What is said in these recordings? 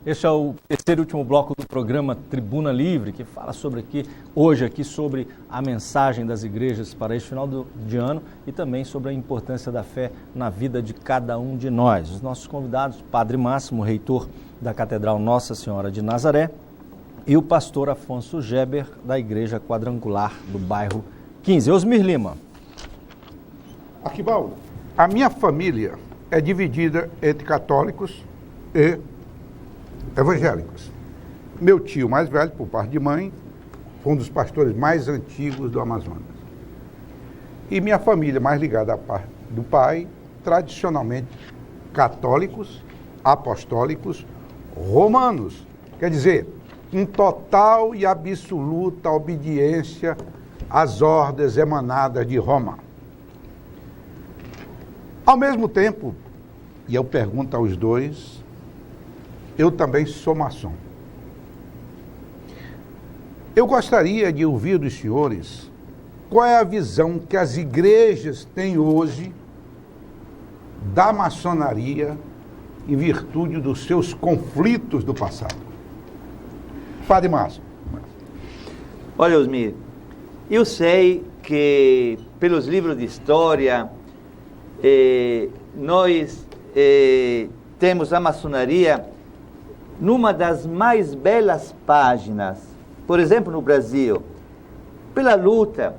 Este é o terceiro e último bloco do programa Tribuna Livre, que fala hoje sobre a mensagem das igrejas para este final de ano e também sobre a importância da fé na vida de cada um de nós. Os nossos convidados, Padre Máximo, reitor da Catedral Nossa Senhora de Nazaré, e o pastor Afonso Geber, da Igreja Quadrangular do bairro 15. Osmir Lima. Arquibaldo, a minha família é dividida entre católicos e evangélicos. Meu tio mais velho, por parte de mãe, foi um dos pastores mais antigos do Amazonas. E minha família mais ligada à parte do pai, tradicionalmente católicos, apostólicos, romanos. Quer dizer, em total e absoluta obediência às ordens emanadas de Roma. Ao mesmo tempo, e eu pergunto aos dois, eu também sou maçom. Eu gostaria de ouvir dos senhores qual é a visão que as igrejas têm hoje da maçonaria em virtude dos seus conflitos do passado. Padre Márcio. Olha, Osmir, eu sei que pelos livros de história nós temos a maçonaria numa das mais belas páginas, por exemplo, no Brasil, pela luta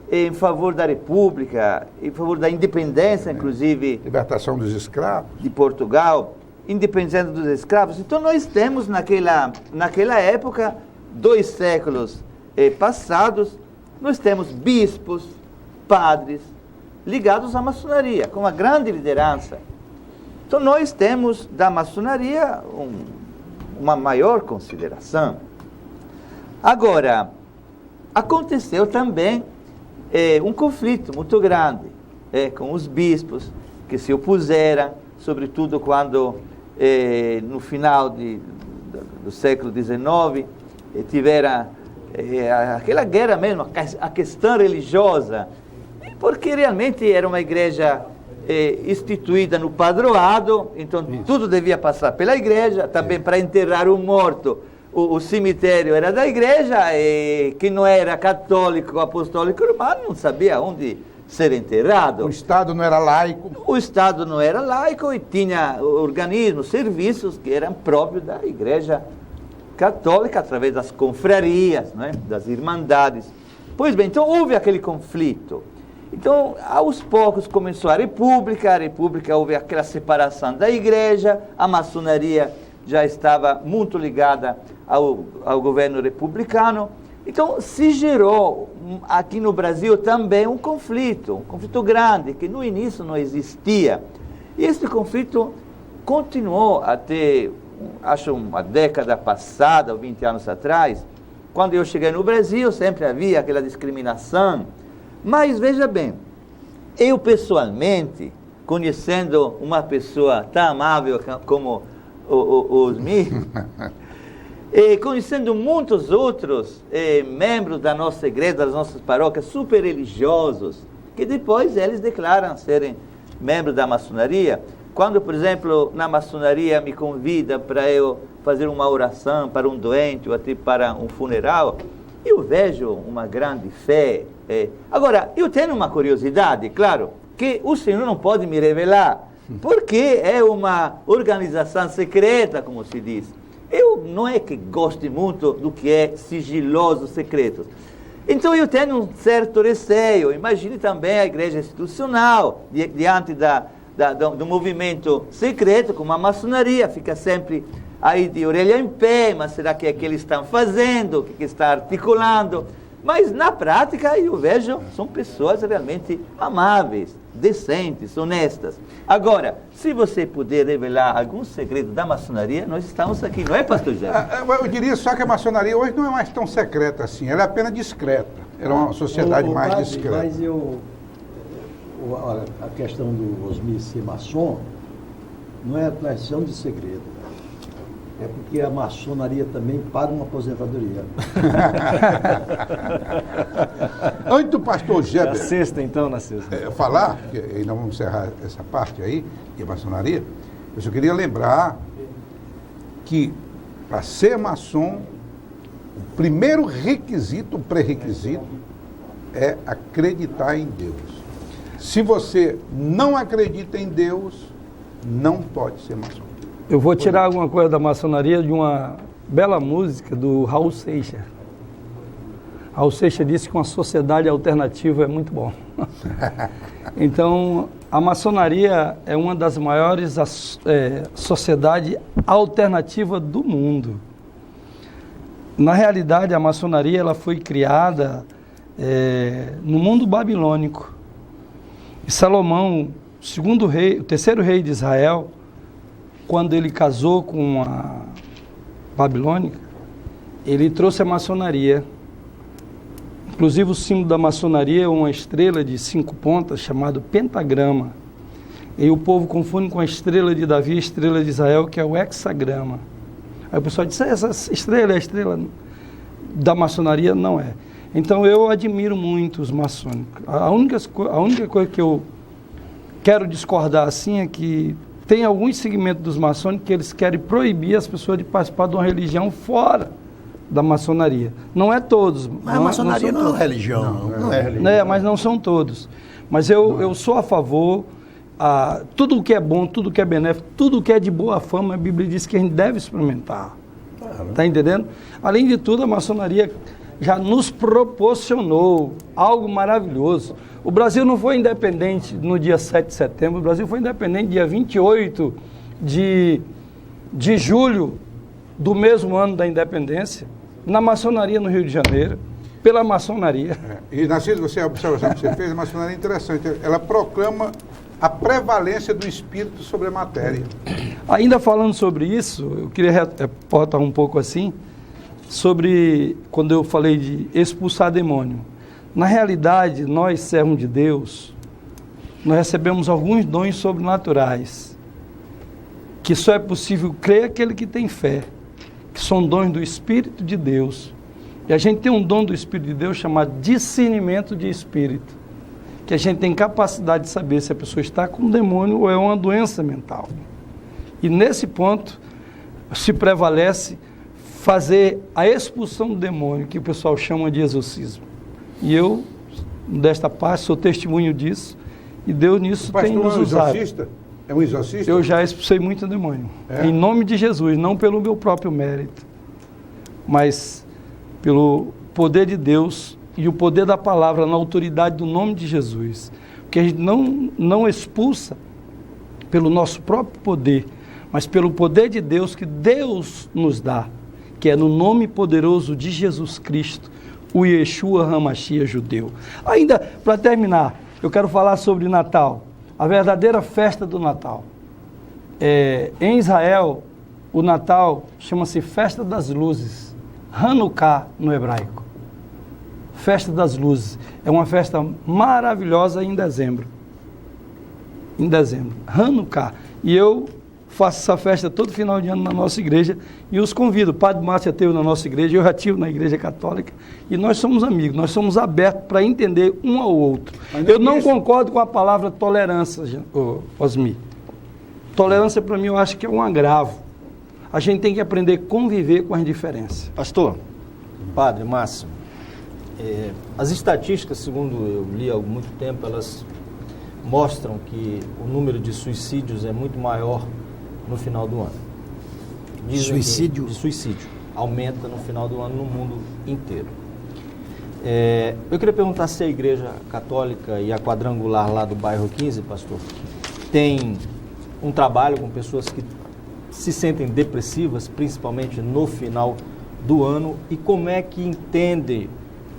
em favor da República, em favor da independência, inclusive... Libertação dos escravos. De Portugal, independência dos escravos. Então, nós temos naquela época, 2 séculos passados, nós temos bispos, padres, ligados à maçonaria, com uma grande liderança. Então, nós temos da maçonaria uma maior consideração. Agora, aconteceu também um conflito muito grande com os bispos que se opuseram, sobretudo quando, no final do século XIX, tiveram aquela guerra mesmo, a questão religiosa, porque realmente era uma igreja instituída no padroado, então tudo devia passar pela igreja, também para enterrar o morto. O cemitério era da igreja, e quem não era católico, apostólico romano, não sabia onde ser enterrado. O Estado não era laico. O Estado não era laico e tinha organismos, serviços que eram próprios da igreja católica, através das confrarias, né, das irmandades. Pois bem, então houve aquele conflito. Então, aos poucos começou a República houve aquela separação da igreja, a maçonaria já estava muito ligada ao governo republicano. Então, se gerou aqui no Brasil também um conflito grande, que no início não existia. E esse conflito continuou até, acho, uma década passada, ou 20 anos atrás. Quando eu cheguei no Brasil, sempre havia aquela discriminação. Mas, veja bem, eu pessoalmente, conhecendo uma pessoa tão amável como o Osmir, e conhecendo muitos outros membros da nossa igreja, das nossas paróquias, super religiosos, que depois eles declaram serem membros da maçonaria. Quando, por exemplo, na maçonaria me convida para eu fazer uma oração para um doente ou até para um funeral, eu vejo uma grande fé. Agora, eu tenho uma curiosidade, claro, que o Senhor não pode me revelar, porque é uma organização secreta, como se diz. Eu não é que goste muito do que é sigiloso, secreto. Então eu tenho um certo receio. Imagine também a igreja institucional, diante do movimento secreto, como a maçonaria, fica sempre aí de orelha em pé, mas será que é que eles estão fazendo, o que está articulando? Mas na prática eu vejo, são pessoas realmente amáveis, decentes, honestas. Agora, se você puder revelar algum segredo da maçonaria, nós estamos aqui, não é, pastor Jé? Eu diria só que a maçonaria hoje não é mais tão secreta assim, ela é apenas discreta. Ela é uma sociedade mais discreta. Mas a questão do Osmir ser maçom não é questão de segredo. É porque a maçonaria também paga uma aposentadoria. Antes do pastor Geber... Na sexta. Falar, e nós vamos encerrar essa parte aí, de maçonaria, eu só queria lembrar que para ser maçom, o primeiro requisito, o pré-requisito, é acreditar em Deus. Se você não acredita em Deus, não pode ser maçom. Eu vou tirar alguma coisa da maçonaria de uma bela música do Raul Seixas. Raul Seixas disse que uma sociedade alternativa é muito bom. Então, a maçonaria é uma das maiores sociedades alternativas do mundo. Na realidade, a maçonaria ela foi criada no mundo babilônico. E Salomão, o terceiro rei de Israel, quando ele casou com a babilônica, ele trouxe a maçonaria. Inclusive o símbolo da maçonaria é uma estrela de 5 pontas, chamado pentagrama. E o povo confunde com a estrela de Davi, a estrela de Israel, que é o hexagrama. Aí o pessoal diz, essa estrela é a estrela da maçonaria? Não é. Então eu admiro muito os maçônicos. A única coisa que eu quero discordar assim é que tem alguns segmentos dos maçônicos que eles querem proibir as pessoas de participar de uma religião fora da maçonaria. Não é todos. Mas a maçonaria não é religião. Não é religião. Mas não são todos. Mas eu sou a favor, tudo o que é bom, tudo o que é benéfico, tudo o que é de boa fama, a Bíblia diz que a gente deve experimentar. Está entendendo? Além de tudo, a maçonaria já nos proporcionou algo maravilhoso. O Brasil não foi independente no dia 7 de setembro, o Brasil foi independente dia 28 de julho do mesmo ano da independência, na maçonaria no Rio de Janeiro, pela maçonaria. E, Narciso, a observação que você fez, a maçonaria é interessante, ela proclama a prevalência do espírito sobre a matéria. Ainda falando sobre isso, eu queria reportar um pouco assim, sobre quando eu falei de expulsar demônio. Na realidade, nós, servos de Deus, nós recebemos alguns dons sobrenaturais, que só é possível crer aquele que tem fé, que são dons do Espírito de Deus. E a gente tem um dom do Espírito de Deus chamado discernimento de espírito, que a gente tem capacidade de saber se a pessoa está com um demônio ou é uma doença mental. E nesse ponto se prevalece fazer a expulsão do demônio, que o pessoal chama de exorcismo. E eu, desta parte, sou testemunho disso, e Deus nisso tem nos usado. É um exorcista? Eu já expulsei muito demônio. Em nome de Jesus, não pelo meu próprio mérito, mas pelo poder de Deus e o poder da palavra, na autoridade do nome de Jesus. Porque a gente não expulsa pelo nosso próprio poder, mas pelo poder de Deus que Deus nos dá, que é no nome poderoso de Jesus Cristo, o Yeshua HaMashiach judeu. Ainda, para terminar, eu quero falar sobre Natal, a verdadeira festa do Natal. Em Israel, o Natal chama-se Festa das Luzes, Hanukkah no hebraico. Festa das Luzes. É uma festa maravilhosa em dezembro. Hanukkah. E eu faço essa festa todo final de ano na nossa igreja e os convido. O Padre Márcio teve na nossa igreja, eu já tive na igreja católica e nós somos amigos, nós somos abertos para entender um ao outro. Eu não concordo com a palavra tolerância, Osmi. Tolerância para mim eu acho que é um agravo. A gente tem que aprender a conviver com as diferenças. Pastor, Padre Márcio, as estatísticas, segundo eu li há muito tempo, elas mostram que o número de suicídios é muito maior no final do ano. Suicídio? De suicídio. Aumenta no final do ano no mundo inteiro. Eu queria perguntar se a Igreja Católica e a Quadrangular lá do bairro 15, pastor, tem um trabalho com pessoas que se sentem depressivas, principalmente no final do ano, e como é que entende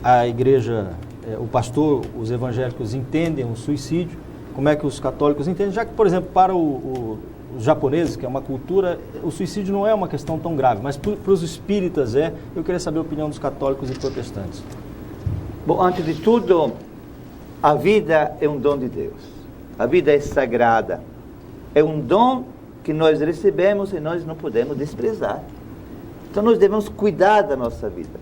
a Igreja, o pastor, os evangélicos entendem o suicídio, como é que os católicos entendem, já que, por exemplo, para os japoneses, que é uma cultura, o suicídio não é uma questão tão grave, mas para os espíritas eu queria saber a opinião dos católicos e protestantes. Bom, antes de tudo, a vida é um dom de Deus. A vida é sagrada. É um dom que nós recebemos e nós não podemos desprezar. Então nós devemos cuidar da nossa vida.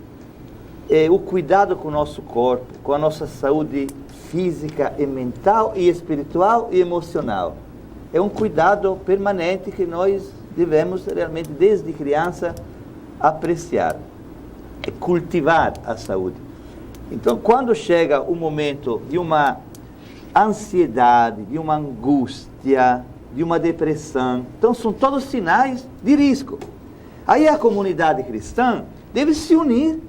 O cuidado com o nosso corpo, com a nossa saúde física e mental e espiritual e emocional. É um cuidado permanente que nós devemos realmente, desde criança, apreciar, cultivar a saúde. Então, quando chega o momento de uma ansiedade, de uma angústia, de uma depressão, então são todos sinais de risco. Aí a comunidade cristã deve se unir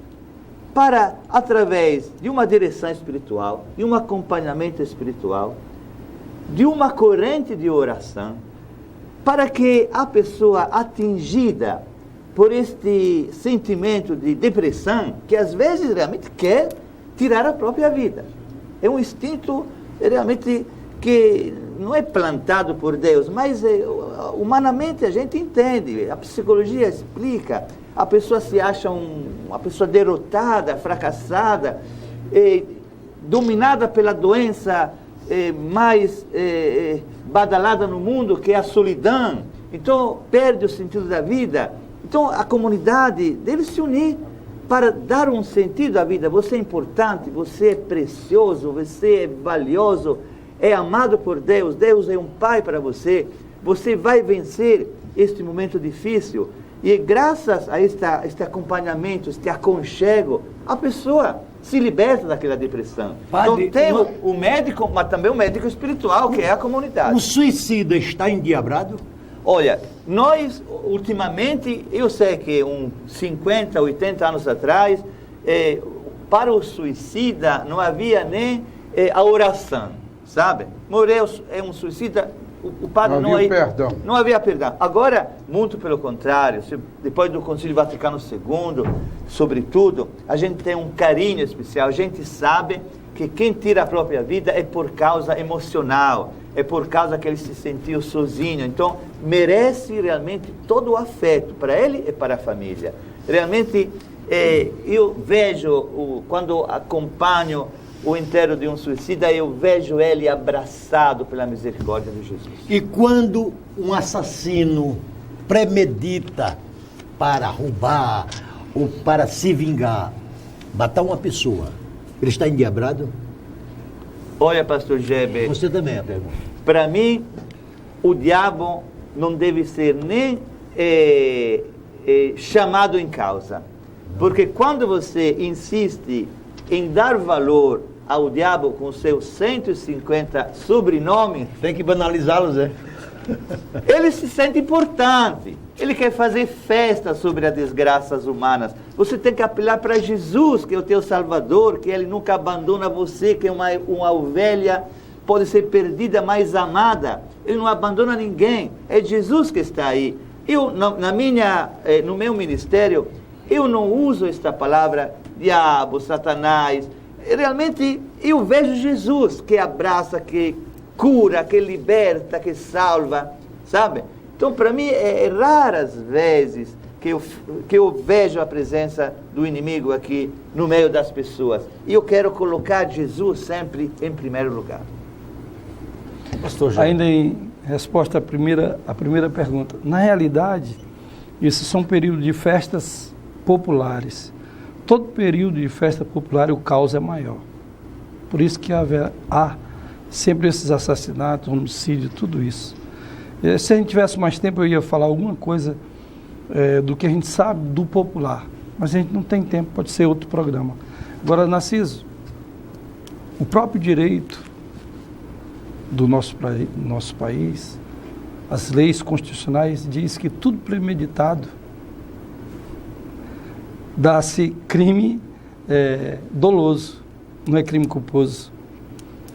para, através de uma direção espiritual, de um acompanhamento espiritual, de uma corrente de oração, para que a pessoa atingida por este sentimento de depressão, que às vezes realmente quer tirar a própria vida. É um instinto realmente que não é plantado por Deus, mas humanamente a gente entende, a psicologia explica, a pessoa se acha uma pessoa derrotada, fracassada, dominada pela doença mais badalada no mundo, que é a solidão. Então perde o sentido da vida. Então a comunidade deve se unir para dar um sentido à vida. Você é importante, você é precioso, você é valioso, é amado por Deus, Deus é um pai para você, você vai vencer este momento difícil. E graças a este acompanhamento, este aconchego, a pessoa se liberta daquela depressão. Padre, então tem o médico, mas também o médico espiritual, que é a comunidade. O suicida está endiabrado? Olha, nós, ultimamente, eu sei que uns 50, 80 anos atrás, para o suicida não havia nem a oração, sabe? Morreu, é um suicida, o padre não havia perdão. Não havia perdão. Agora, muito pelo contrário, depois do Concílio Vaticano II, sobretudo, a gente tem um carinho especial, a gente sabe que quem tira a própria vida é por causa emocional, é por causa que ele se sentiu sozinho. Então, merece realmente todo o afeto para ele e para a família. Realmente, eu vejo, quando acompanho o enterro de um suicida, eu vejo ele abraçado pela misericórdia de Jesus. E quando um assassino premedita para roubar ou para se vingar, matar uma pessoa, ele está endiabrado? Olha, pastor Geber, Você também, a pergunta. para mim, o diabo não deve ser nem chamado em causa. Porque quando você insiste em dar valor ao diabo com seus 150 sobrenomes, Tem que banalizá-los, é? ele se sente importante. Ele quer fazer festa sobre as desgraças humanas. Você tem que apelar para Jesus, que é o teu Salvador, que Ele nunca abandona você, que é uma ovelha, pode ser perdida, mas amada. Ele não abandona ninguém. É Jesus que está aí. Eu, no meu ministério, eu não uso esta palavra diabo, Satanás. Realmente, eu vejo Jesus, que abraça, que cura, que liberta, que salva, sabe? Então, para mim, é raras vezes que eu vejo a presença do inimigo aqui no meio das pessoas. E eu quero colocar Jesus sempre em primeiro lugar. Pastor Jair. Ainda em resposta à primeira pergunta. Na realidade, esses são períodos de festas populares. Todo período de festa popular, o caos é maior. Por isso que há sempre esses assassinatos, homicídio, tudo isso. Se a gente tivesse mais tempo, eu ia falar alguma coisa do que a gente sabe do popular. Mas a gente não tem tempo, pode ser outro programa. Agora, Narciso, o próprio direito do nosso país, as leis constitucionais, diz que tudo premeditado dá-se crime doloso, não é crime culposo.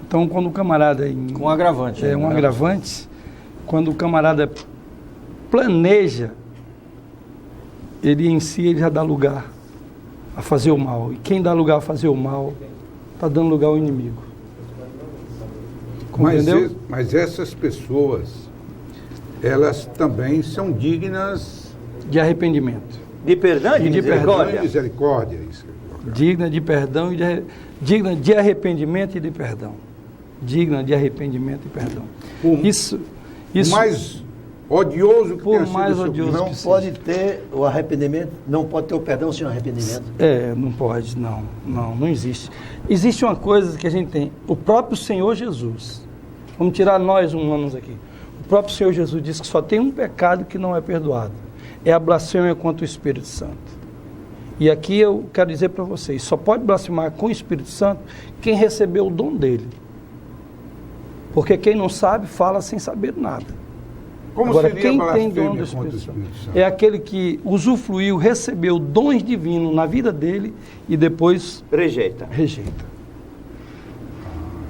Então, quando o camarada... Com agravante. É um agravante. Quando o camarada planeja, ele em si ele já dá lugar a fazer o mal. E quem dá lugar a fazer o mal, está dando lugar ao inimigo. Compreendeu? Mas essas pessoas, elas também são dignas De arrependimento. De perdão e de De perdão misericórdia. misericórdia. Digna de perdão e digna de arrependimento e de perdão. Digna de arrependimento e perdão. Isso mais odioso que Por tenha sido mais o seu odioso crime. Não pode ter o arrependimento, não pode ter o perdão sem o arrependimento. não pode, não existe. Existe uma coisa que a gente tem, o próprio Senhor Jesus. Vamos tirar nós humanos aqui. O próprio Senhor Jesus disse que só tem um pecado que não é perdoado. É a blasfêmia contra o Espírito Santo. E aqui eu quero dizer para vocês, só pode blasfemar com o Espírito Santo quem recebeu o dom dele. Porque quem não sabe, fala sem saber nada. Como Agora, seria quem a tem dom blasfêmia do contra o Espírito Espírito Santo Santo? é aquele que usufruiu, recebeu dons divinos na vida dele e depois Rejeita. rejeita.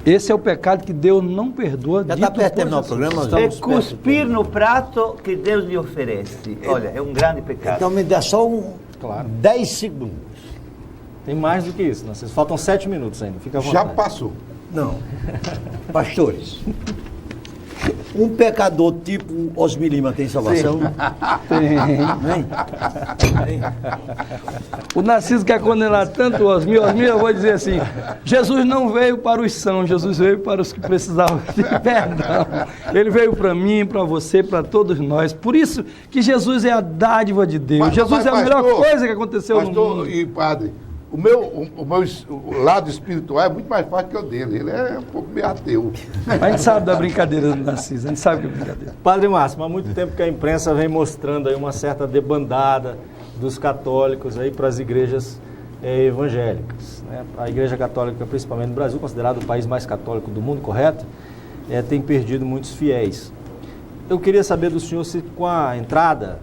Esse é o pecado que Deus não perdoa. Já está dito perto de por terminar o Jesus. programa? É Estamos perto. cuspir no prato que Deus lhe oferece. Olha, é um grande pecado. Então me dá só Claro. 10 segundos. Tem mais do que isso, né? Vocês faltam 7 minutos ainda, fica à Já vontade. passou. Não. Pastores, um pecador tipo Osmi Lima tem salvação? Tem. O Narciso quer condenar tanto o Osmi, eu vou dizer assim, Jesus não veio para os sãos, Jesus veio para os que precisavam de perdão. Ele veio para mim, para você, para todos nós. Por isso que Jesus é a dádiva de Deus. Jesus é a melhor pastor, coisa que aconteceu no pastor mundo. e padre, o meu lado espiritual é muito mais forte que o dele. Ele é um pouco meio ateu. A gente sabe da brincadeira do Narciso, a gente sabe que é brincadeira. Padre Márcio, há muito tempo que a imprensa vem mostrando aí uma certa debandada dos católicos aí para as igrejas evangélicas, né? A Igreja Católica, principalmente no Brasil, considerado o país mais católico do mundo, correto? Tem perdido muitos fiéis. Eu queria saber do senhor se com a entrada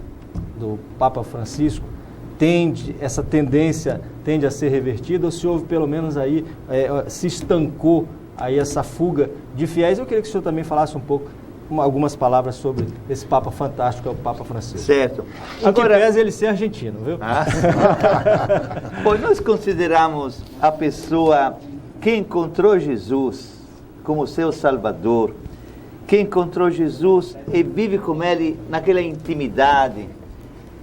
do Papa Francisco essa tendência tende a ser revertida, ou se houve pelo menos aí, se estancou aí essa fuga de fiéis. Eu queria que o senhor também falasse um pouco, algumas palavras sobre esse Papa fantástico, que é o Papa Francisco. Certo. Agora, que pese ele ser argentino, viu? Pois nós consideramos a pessoa que encontrou Jesus como seu Salvador, que encontrou Jesus e vive com ele naquela intimidade.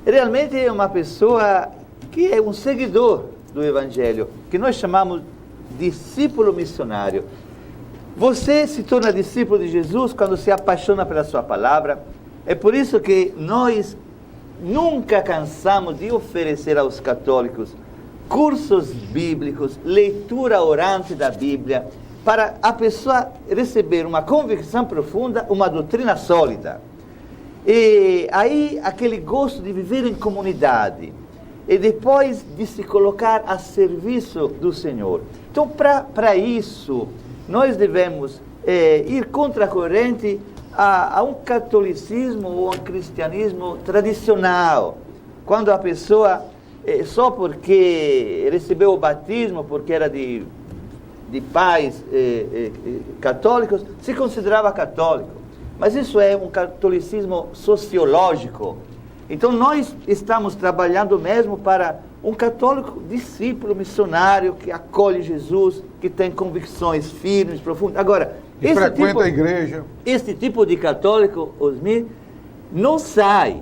Realmente é uma pessoa que é um seguidor do Evangelho, que nós chamamos discípulo missionário. Você se torna discípulo de Jesus quando se apaixona pela sua palavra. É por isso que nós nunca cansamos de oferecer aos católicos cursos bíblicos, leitura orante da Bíblia, para a pessoa receber uma convicção profunda, uma doutrina sólida. E aí aquele gosto de viver em comunidade e depois de se colocar a serviço do Senhor. Então, para isso, nós devemos ir contra a corrente a um catolicismo ou a um cristianismo tradicional. Quando a pessoa, só porque recebeu o batismo, porque era de pais católicos, se considerava católico. Mas isso é um catolicismo sociológico. Então nós estamos trabalhando mesmo para um católico discípulo missionário que acolhe Jesus, que tem convicções firmes, profundas. Agora, Frequenta a igreja. este tipo de católico, Osmi, não sai,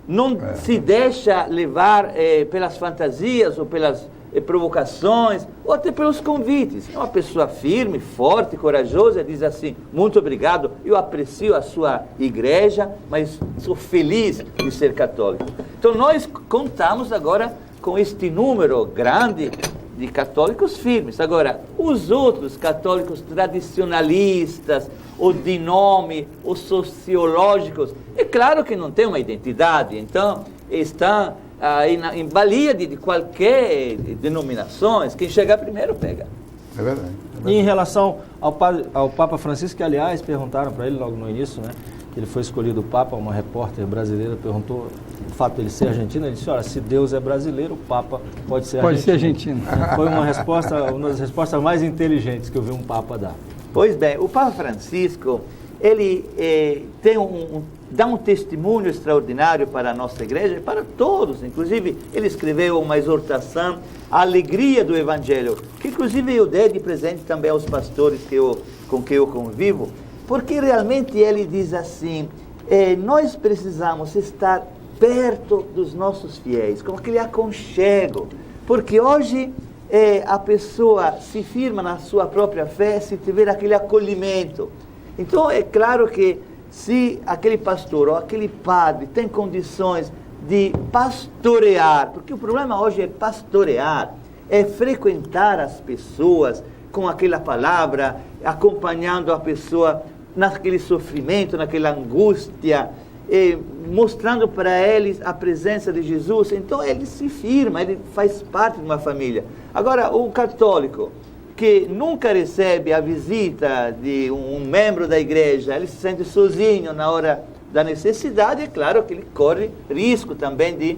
não se deixa levar pelas fantasias ou pelas provocações, ou até pelos convites. É uma pessoa firme, forte, corajosa, diz assim: muito obrigado, eu aprecio a sua igreja, mas sou feliz de ser católico. Então nós contamos agora com este número grande de católicos firmes. Agora, os outros católicos tradicionalistas, ou de nome, ou sociológicos, é claro que não tem uma identidade, então estão em balia de qualquer denominações. Quem chegar primeiro pega. É verdade. E em relação ao Papa Francisco, que aliás perguntaram para ele logo no início, né, que ele foi escolhido Papa, uma repórter brasileira perguntou o fato de ele ser argentino, ele disse: olha, se Deus é brasileiro, o Papa pode ser argentino. Foi uma das respostas mais inteligentes que eu vi um Papa dar. Pois bem, o Papa Francisco, ele dá um testemunho extraordinário para a nossa igreja e para todos. Inclusive, ele escreveu uma exortação à alegria do Evangelho, que inclusive eu dei de presente também aos pastores com quem eu convivo, porque realmente ele diz assim: nós precisamos estar perto dos nossos fiéis, com aquele aconchego, porque hoje a pessoa se firma na sua própria fé se tiver aquele acolhimento. Então é claro que se aquele pastor ou aquele padre tem condições de pastorear, porque o problema hoje é pastorear, é frequentar as pessoas com aquela palavra, acompanhando a pessoa naquele sofrimento, naquela angústia, mostrando para eles a presença de Jesus. Então ele se firma, ele faz parte de uma família. Agora, o católico que nunca recebe a visita de um membro da igreja, ele se sente sozinho na hora da necessidade, é claro que ele corre risco também de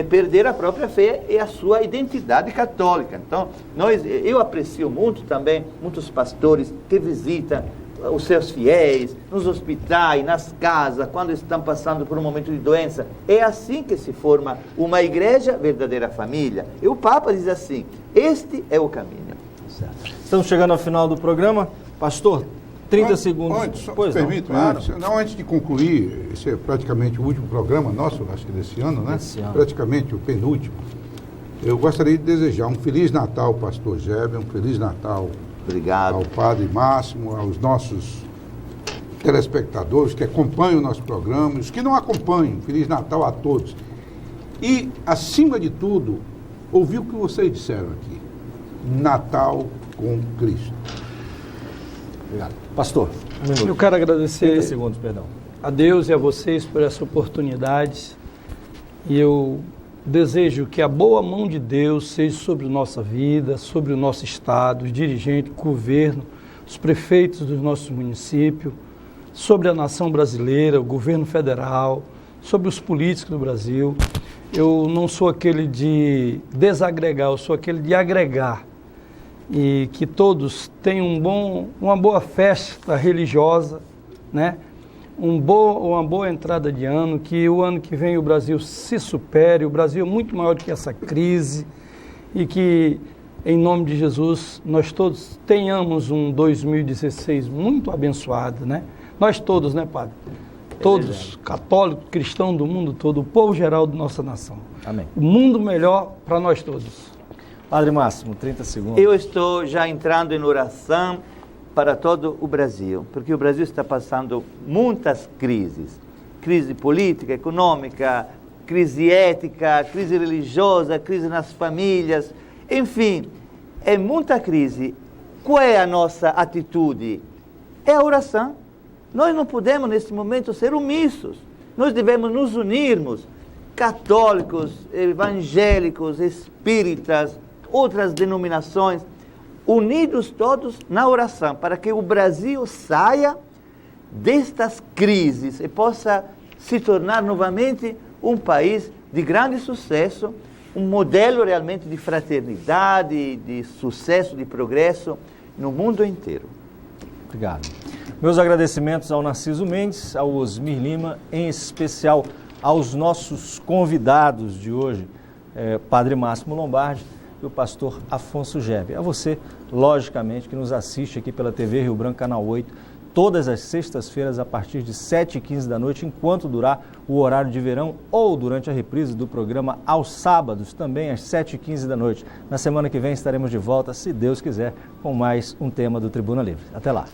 perder a própria fé e a sua identidade católica. Então, eu aprecio muito também muitos pastores que visitam os seus fiéis nos hospitais, nas casas, quando estão passando por um momento de doença. É assim que se forma uma igreja verdadeira família. E o Papa diz assim: este é o caminho. Certo. Estamos chegando ao final do programa. Pastor, 30 segundos. Pois permite, claro. Antes de concluir, esse é praticamente o último programa nosso, acho que desse ano, né? Praticamente o penúltimo. Eu gostaria de desejar um Feliz Natal, Pastor Gébio, um Feliz Natal. Obrigado. Ao Padre Máximo, aos nossos telespectadores que acompanham o nosso programa, os que não acompanham, Feliz Natal a todos. E, acima de tudo, ouvir o que vocês disseram aqui. Natal com Cristo. Obrigado. Pastor, um minuto. Eu quero agradecer 30 segundos, perdão. a Deus e a vocês por essa oportunidade. E eu desejo que a boa mão de Deus seja sobre a nossa vida, sobre o nosso estado, os dirigentes, o governo, os prefeitos dos nossos municípios, sobre a nação brasileira, o governo federal, sobre os políticos do Brasil. Eu não sou aquele de desagregar, eu sou aquele de agregar. E que todos tenham uma boa festa religiosa, né? Uma boa entrada de ano, que o ano que vem o Brasil se supere, o Brasil é muito maior do que essa crise, e que, em nome de Jesus, nós todos tenhamos um 2016 muito abençoado, né? Nós todos, né, Padre? Todos, católicos, cristãos do mundo todo, o povo geral da nossa nação. Amém. O mundo melhor para nós todos. Padre Máximo, 30 segundos. Eu estou já entrando em oração para todo o Brasil, porque o Brasil está passando muitas crises. Crise política, econômica, crise ética, crise religiosa, crise nas famílias. Enfim, é muita crise. Qual é a nossa atitude? É a oração. Nós não podemos, nesse momento, ser omissos. Nós devemos nos unirmos, católicos, evangélicos, espíritas, outras denominações, unidos todos na oração, para que o Brasil saia destas crises e possa se tornar novamente um país de grande sucesso, um modelo realmente de fraternidade, de sucesso, de progresso no mundo inteiro. Obrigado. Meus agradecimentos ao Narciso Mendes, ao Osmir Lima, em especial aos nossos convidados de hoje, Padre Máximo Lombardi e o pastor Afonso Gébio. A você, logicamente, que nos assiste aqui pela TV Rio Branco, Canal 8, todas as sextas-feiras a partir de 7h15 da noite, enquanto durar o horário de verão, ou durante a reprise do programa aos sábados, também às 7h15 da noite. Na semana que vem estaremos de volta, se Deus quiser, com mais um tema do Tribuna Livre. Até lá.